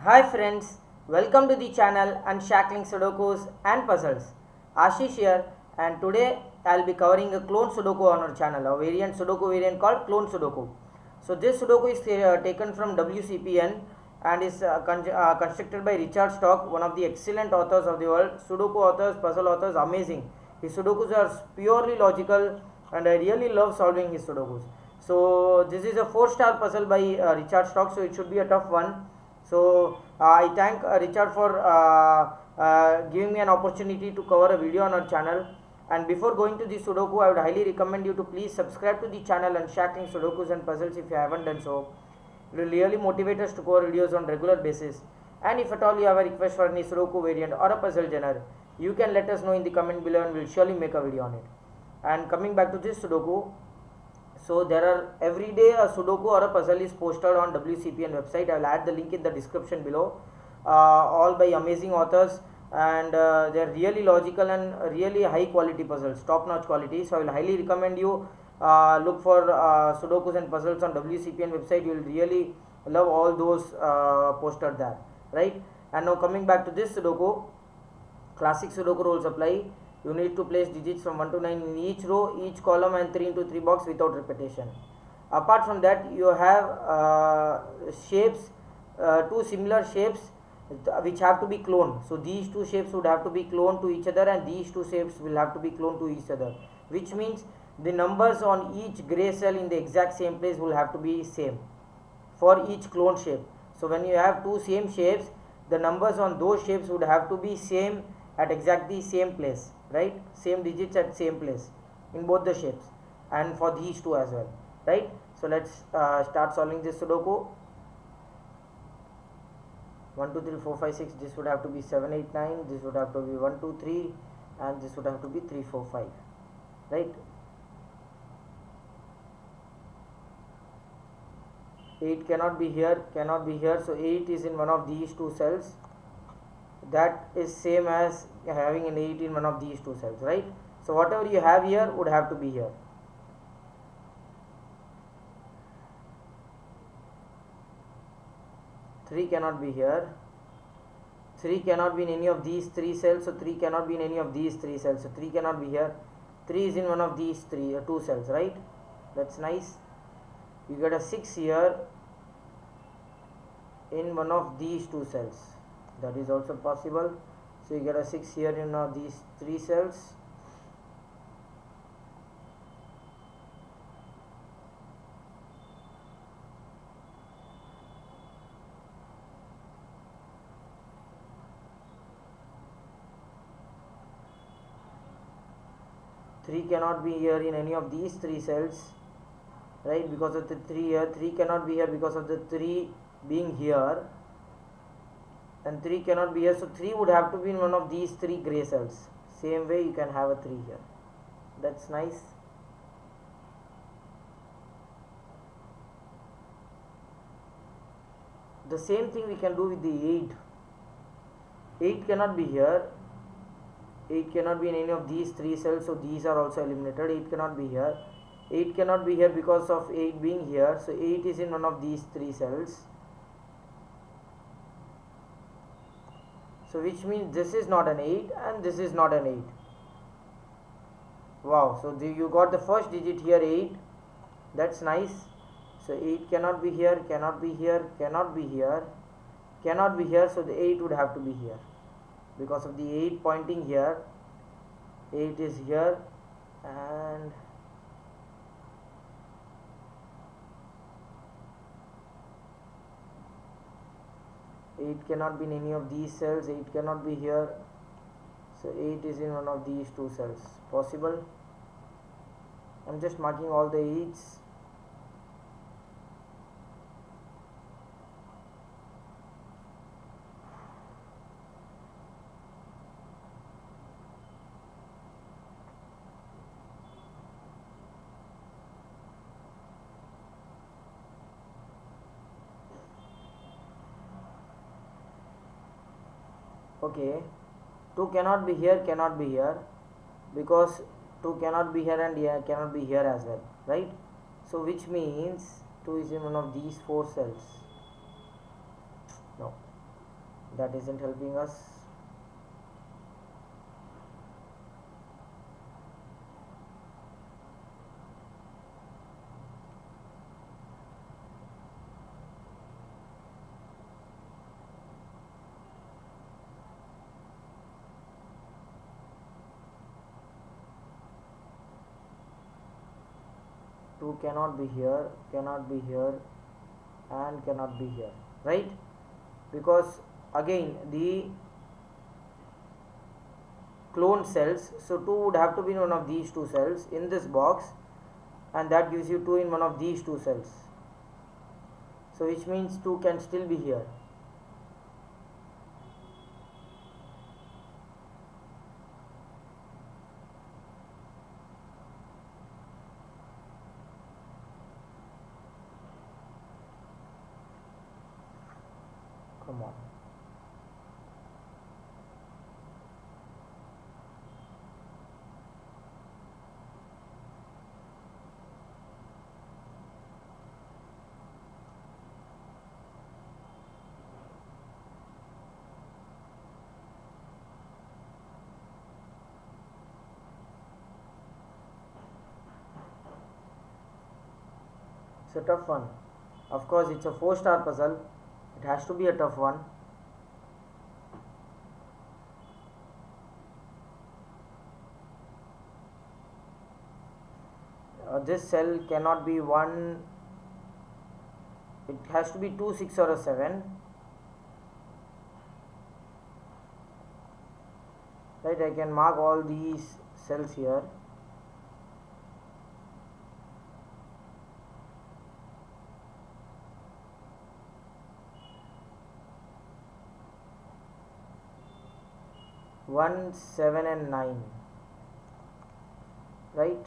Hi friends, welcome to the channel Unshackling Sudokus and Puzzles. Ashish here, and today I'll be covering a clone Sudoku on our channel, a Sudoku variant called clone Sudoku. So this Sudoku is taken from WCPN and is constructed by Richard Stolk, one of the excellent authors of the world. Sudoku authors, puzzle authors, amazing. His Sudokus are purely logical and I really love solving his Sudokus. So this is a 4-star puzzle by Richard Stolk, so it should be a tough one. So I thank Richard for giving me an opportunity to cover a video on our channel. And before going to the Sudoku, I would highly recommend you to please subscribe to the channel Unshackling Sudokus and Puzzles if you haven't done so. It will really motivate us to cover videos on regular basis. And if at all you have a request for any Sudoku variant or a puzzle genre, you can let us know in the comment below and we'll surely make a video on it. And coming back to this Sudoku, so there are every day a Sudoku or a puzzle is posted on WCPN website. I will add the link in the description below. All by amazing authors, and they are really logical and really high quality puzzles, top notch quality. So I will highly recommend you look for Sudokus and puzzles on WCPN website. You will really love all those posted there, right? And now coming back to this Sudoku, classic Sudoku rules apply. You need to place digits from 1 to 9 in each row, each column, and 3 into 3 box without repetition. Apart from that, you have shapes, two similar shapes which have to be cloned. So these two shapes would have to be cloned to each other, and these two shapes will have to be cloned to each other, which means the numbers on each gray cell in the exact same place will have to be same for each clone shape. So when you have two same shapes, the numbers on those shapes would have to be same at exactly same place, right? Same digits at same place in both the shapes and for these two as well, right? So let's start solving this Sudoku. 1 2 3 4 5 6, this would have to be 7 8 9, this would have to be 1 2 3, and this would have to be 3 4 5, right? 8 cannot be here, so 8 is in one of these two cells. That is same as having an 8 in one of these two cells, right? So whatever you have here would have to be here. Three cannot be here. 3 cannot be in any of these three cells, so 3 cannot be in any of these three cells. So 3 cannot be here. 3 is in one of these two cells, right? That's nice. You get a 6 here in one of these two cells. That is also possible. So you get a 6 here in these three cells. Three cannot be here in any of these three cells, right? Because of the 3 here. 3 cannot be here because of the 3 being here, and 3 cannot be here, so 3 would have to be in one of these three gray cells. Same way you can have a 3 here. That's nice. The same thing we can do with the 8. 8 cannot be here. 8 cannot be in any of these three cells, so these are also eliminated. 8 cannot be here. 8 cannot be here because of 8 being here, so 8 is in one of these three cells. So which means this is not an 8 and this is not an 8. Wow, so you got the first digit here, 8. That's nice. So 8 cannot be here, cannot be here, cannot be here, cannot be here, so the 8 would have to be here. Because of the 8 pointing here, 8 is here, and eight cannot be in any of these cells, 8 cannot be here, so 8 is in one of these two cells. Possible. I'm just marking all the 8s. Okay, 2 cannot be here, because 2 cannot be here and cannot be here as well, right? So which means 2 is in one of these 4 cells. No, that isn't helping us. Two cannot be here, cannot be here, and cannot be here, right? Because again the clone cells, so 2 would have to be in one of these two cells in this box, and that gives you 2 in one of these two cells, so which means 2 can still be here. Come on. It's a tough one. Of course, it's a 4-star puzzle. It has to be a tough one. This cell cannot be 1. It has to be 2, 6 or a 7. Right, I can mark all these cells here. One, 7 and 9, right?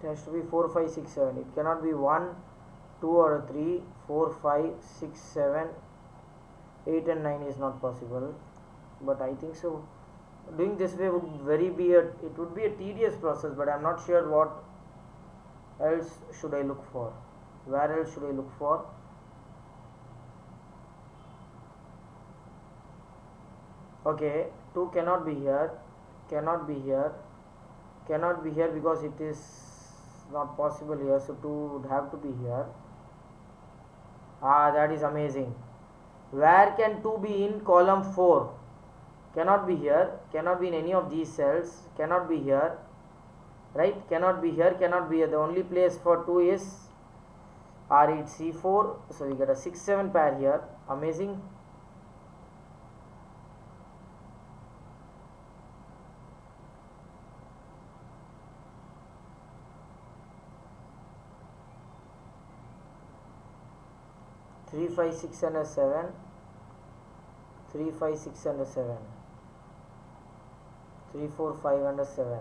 It has to be 4, 5, 6, 7. It cannot be 1, 2 or a 3, 4, 5, 6, 7, 8 and 9 is not possible, but I think so. Doing this way would it would be a tedious process, but I am not sure what else should I look for. Where else should I look for? Okay, 2 cannot be here, cannot be here, cannot be here because it is not possible here, so 2 would have to be here. That is amazing. Where can 2 be in column 4? Cannot be here, cannot be in any of these cells, cannot be here, right? Cannot be here, cannot be here. The only place for 2 is R8 C4, so we get a 6-7 pair here. Amazing. Three, 5, 6 and a 7. 3, 5, 6 and a 7. 3, 4, 5 and a 7.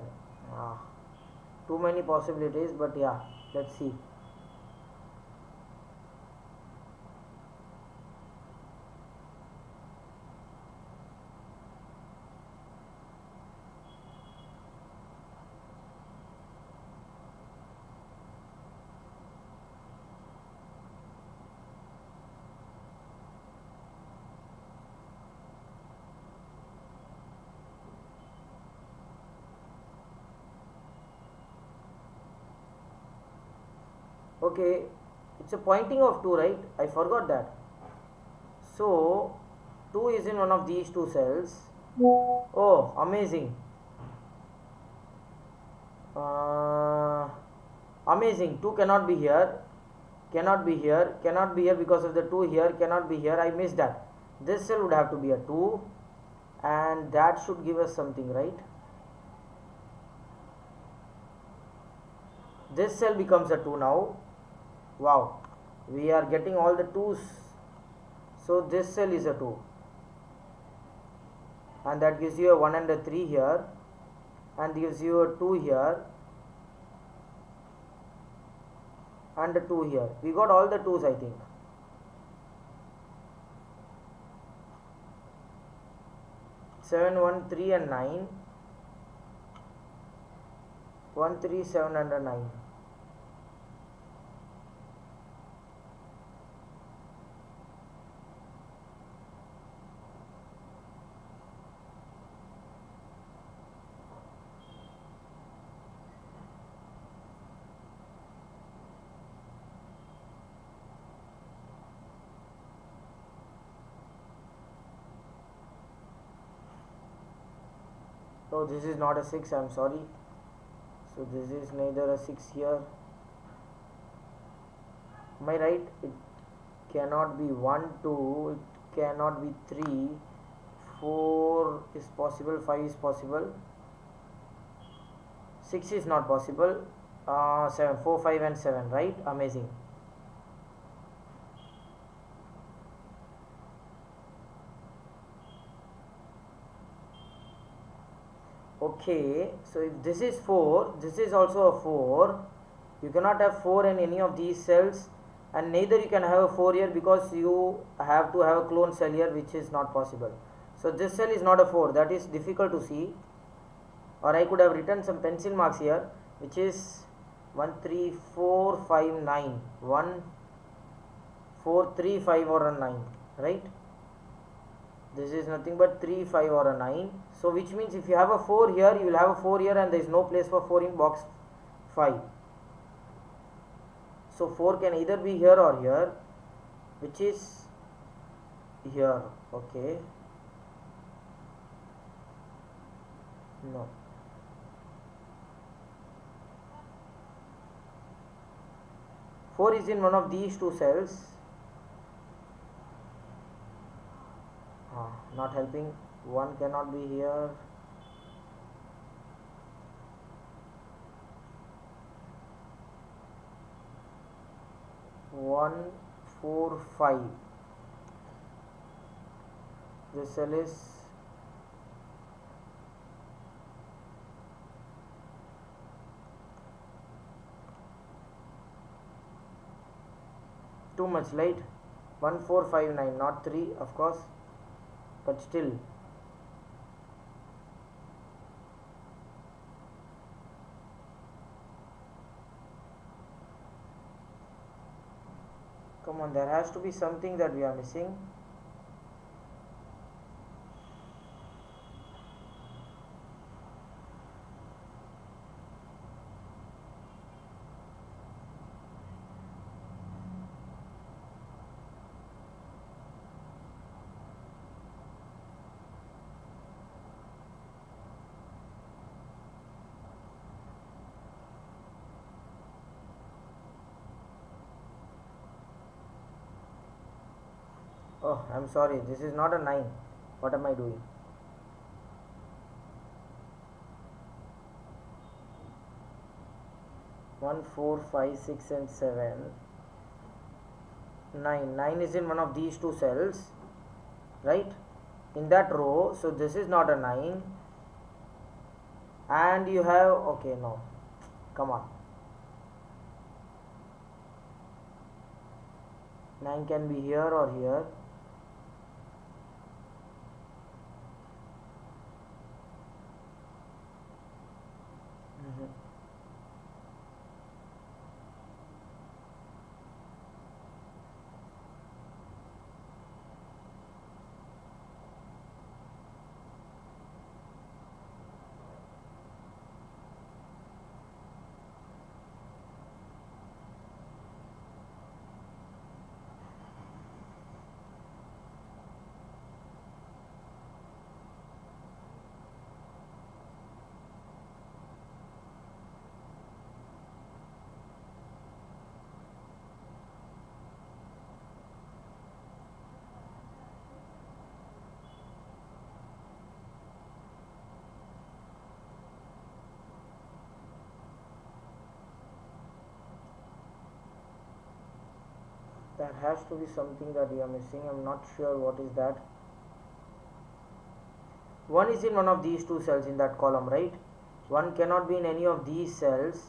Too many possibilities, but yeah, let's see. Okay, it's a pointing of 2, right? I forgot that. So 2 is in one of these two cells. Oh, amazing. Amazing. 2 cannot be here, cannot be here, cannot be here because of the 2 here, cannot be here. I missed that. This cell would have to be a 2, and that should give us something, right? This cell becomes a 2 now. Wow, we are getting all the 2's. So this cell is a 2, and that gives you a 1 and a 3 here, and gives you a 2 here, and a 2 here. We got all the 2's, I think. Seven, 1, 3 and 9. 1, 3, 7 and a 9. Oh, this is not a 6, I'm sorry. So this is neither a 6 here. Am I right? It cannot be 1, 2, it cannot be 3, 4 is possible, 5 is possible, 6 is not possible, 7, 4, 5 and 7, right? Amazing. Okay, so if this is 4, this is also a 4. You cannot have 4 in any of these cells, and neither you can have a 4 here because you have to have a clone cell here, which is not possible. So this cell is not a 4, that is difficult to see. Or I could have written some pencil marks here, which is 1, 3, 4, 5, 9. 1, 4, 3, 5 or a 9, right? This is nothing but 3, 5 or a 9. So which means if you have a 4 here, you will have a 4 here and there is no place for 4 in box 5. So 4 can either be here or here, which is here. Okay. No. Four is in one of these two cells. Not helping. 1 cannot be here. One, 4, 5. This cell is too much light. 1, 4, 5, 9, not 3, of course, but still. Come on, there has to be something that we are missing. Oh, I'm sorry, this is not a 9. What am I doing? One, 4, 5, 6 and 7. 9. 9 is in one of these two cells, right? In that row. So this is not a 9. And you have, okay, no. Come on. 9 can be here or here. There has to be something that we are missing. I'm not sure what is that. 1 is in one of these two cells in that column, right? 1 cannot be in any of these cells.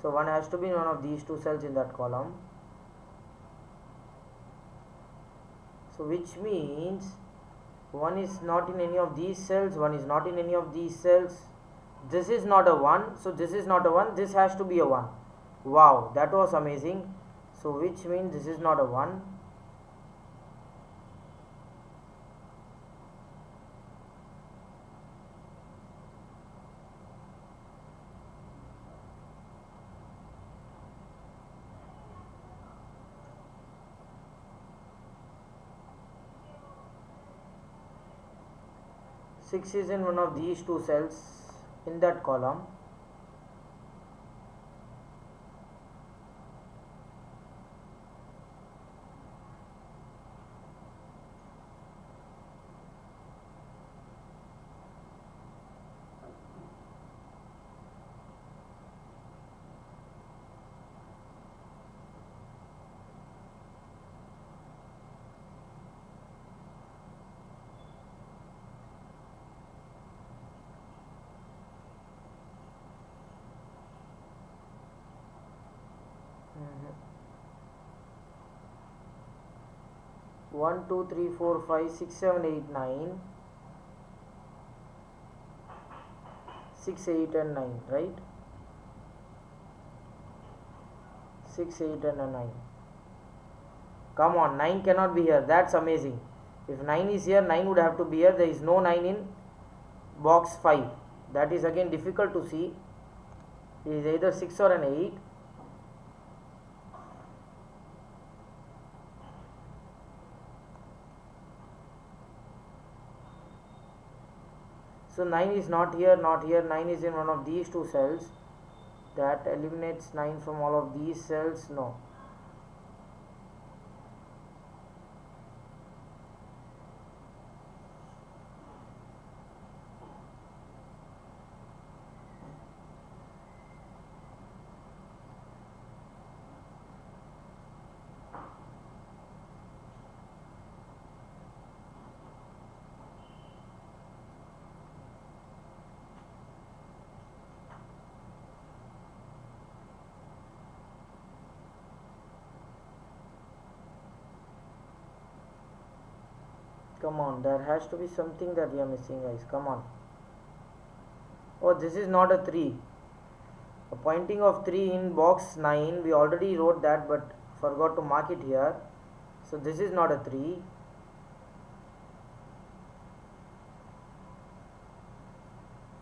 So 1 has to be in one of these two cells in that column. So which means 1 is not in any of these cells, 1 is not in any of these cells. This is not a 1, so this is not a 1, this has to be a 1. Wow, that was amazing. So which means this is not a 1. Six is in one of these two cells in that column. One, two, three, four, five, 6, 7, 8, 9. 6, 8 and 9, right? 6, 8 and a 9. Come on, 9 cannot be here. That's amazing. If 9 is here, 9 would have to be here. There is no 9 in box 5. That is again difficult to see. It is either 6 or an 8. So 9 is not here, not here. 9 is in one of these two cells. That eliminates 9 from all of these cells. No. Come on, there has to be something that we are missing, guys. Come on. Oh, this is not a 3. A pointing of 3 in box 9. We already wrote that but forgot to mark it here. So this is not a 3.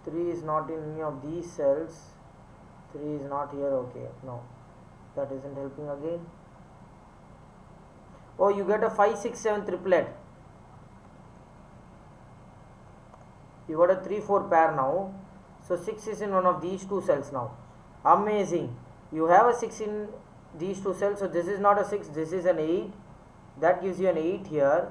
Three is not in any of these cells. 3 is not here. Okay, no. That isn't helping again. Oh, you get a 5, 6, 7 triplet. You got a 3, 4 pair now. So 6 is in one of these two cells now. Amazing. You have a 6 in these two cells. So this is not a 6. This is an 8. That gives you an 8 here.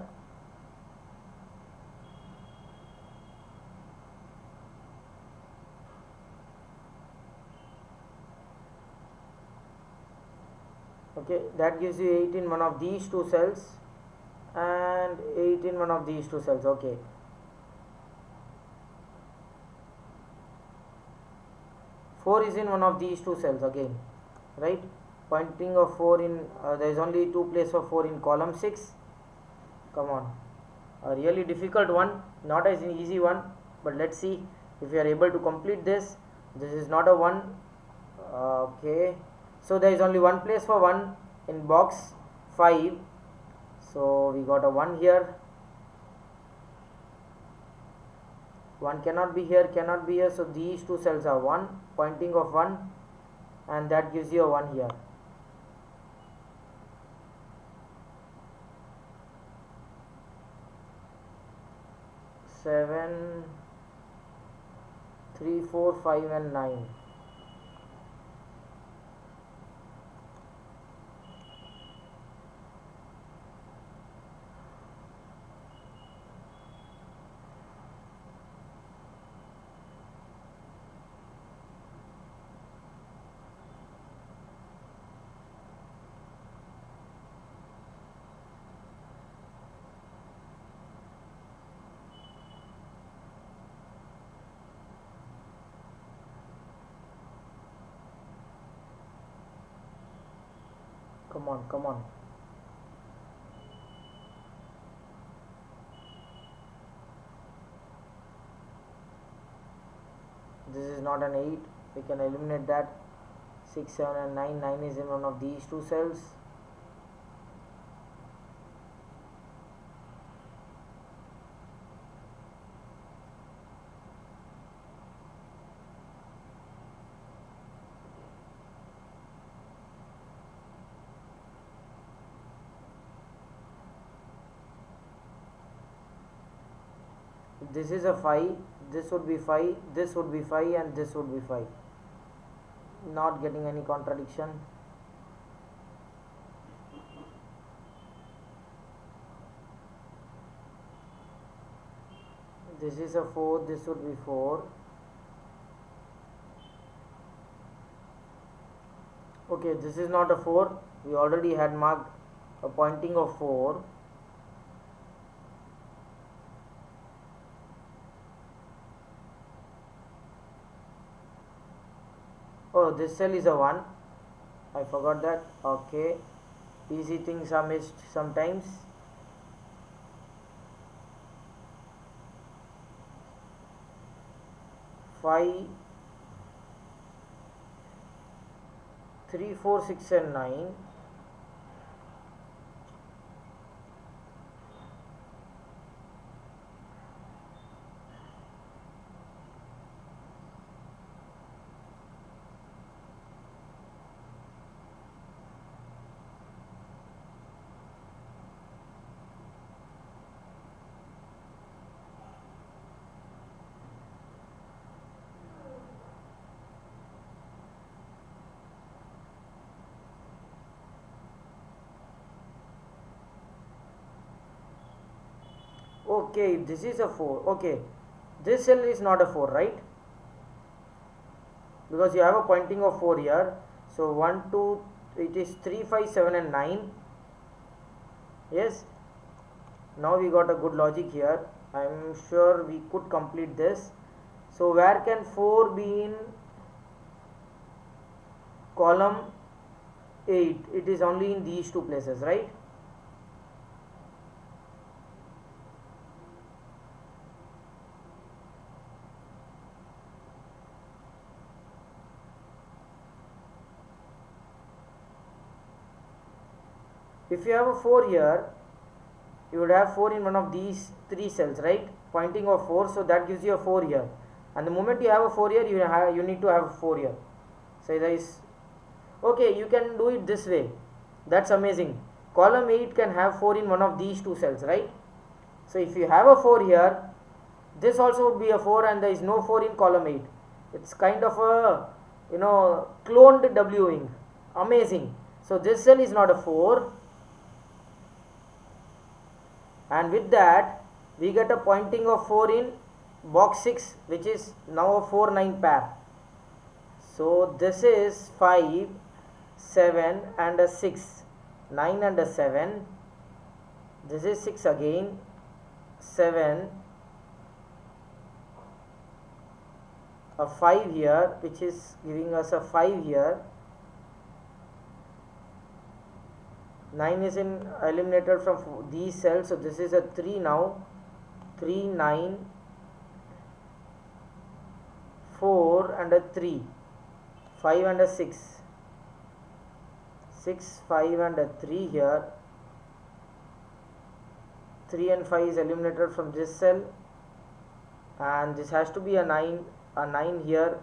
Okay, that gives you 8 in one of these two cells. And 8 in one of these two cells. Okay. Four is in one of these two cells again, right? Pointing of 4 in, there is only 2 places for 4 in column 6. Come on, a really difficult one, not as an easy one, but let's see if we are able to complete this. This is not a 1. Okay, so there is only 1 place for 1 in box 5. So we got a 1 here. 1 cannot be here, cannot be here. So these two cells are 1, pointing of 1, and that gives you a 1 here. Seven, 3, 4, 5 and 9. Come on, come on. This is not an 8. We can eliminate that. 6, 7 and 9. 9 is in one of these two cells. This is a 5, this would be 5, this would be 5 and this would be 5. Not getting any contradiction. This is a 4, this would be 4. Okay, this is not a 4. We already had marked a pointing of 4. Oh, this cell is a 1. I forgot that. Okay. Easy things are missed sometimes. Five, 3, 4, 6 and 9. Okay, this is a 4. Okay, this cell is not a 4, right? Because you have a pointing of 4 here. So 1, 2, it is 3, 5, 7 and 9. Yes. Now we got a good logic here. I am sure we could complete this. So where can 4 be in column 8? It is only in these two places, right? If you have a 4 here, you would have 4 in one of these 3 cells, right? Pointing of 4, so that gives you a 4 here. And the moment you have a 4 here, you need to have a 4 here. So there is, okay, you can do it this way. That's amazing. Column 8 can have 4 in one of these two cells, right? So if you have a 4 here, this also would be a 4 and there is no 4 in column 8. It's kind of a, cloned Wing. Amazing. So this cell is not a 4. And with that, we get a pointing of 4 in box 6, which is now a 4, 9 pair. So this is 5, 7 and a 6, 9 and a 7. This is 6 again, 7, a 5 here, which is giving us a 5 here. 9 is eliminated from these cells, so this is a 3 now. 3, 9, 4 and a 3, 5 and a 6, 6, 5 and a 3 here. 3 and 5 is eliminated from this cell, and this has to be a 9 here,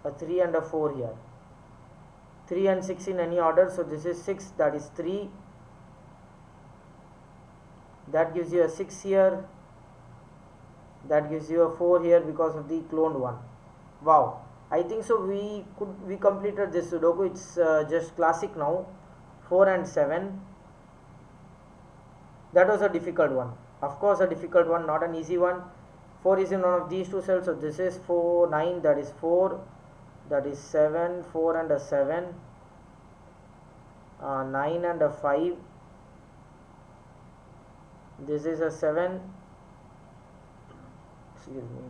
a 3 and a 4 here. 3 and 6 in any order, so this is 6, that is 3, that gives you a 6 here, that gives you a 4 here because of the cloned one. Wow, I think so we completed this Sudoku. It's just classic now. 4 and 7, that was a difficult one, of course a difficult one, not an easy one. 4 is in one of these two cells, so this is 4, 9, that is 4, that is 7, 4 and a 7, 9 and a 5, this is a 7, excuse me,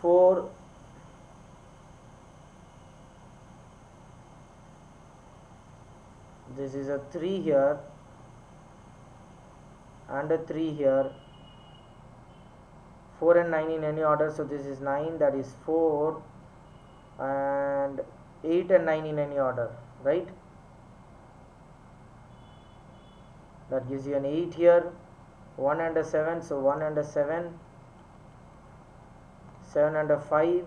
4, this is a 3 here and a 3 here, 4 and 9 in any order, so this is 9, that is 4, and 8 and 9 in any order, right? That gives you an 8 here, 1 and a 7, so 1 and a 7, 7 and a 5,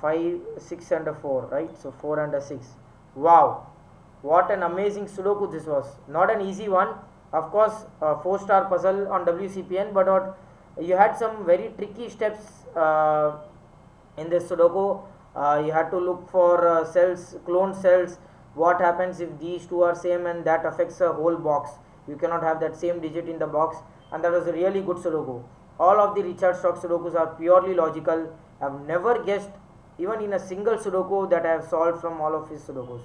5, 6 and a 4, right? So 4 and a 6. Wow, what an amazing Sudoku this was. Not an easy one, of course, a 4-star puzzle on WCPN, but you had some very tricky steps in this Sudoku. You had to look for cells, clone cells. What happens if these two are same and that affects a whole box? You cannot have that same digit in the box, and that was a really good Sudoku. All of the Richard Stolk Sudokus are purely logical. I have never guessed even in a single Sudoku that I have solved from all of his Sudokus.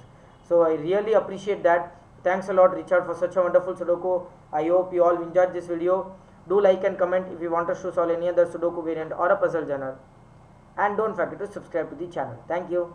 So I really appreciate that. Thanks a lot, Richard, for such a wonderful Sudoku. I hope you all enjoyed this video. Do like and comment if you want us to solve any other Sudoku variant or a puzzle genre. And don't forget to subscribe to the channel. Thank you.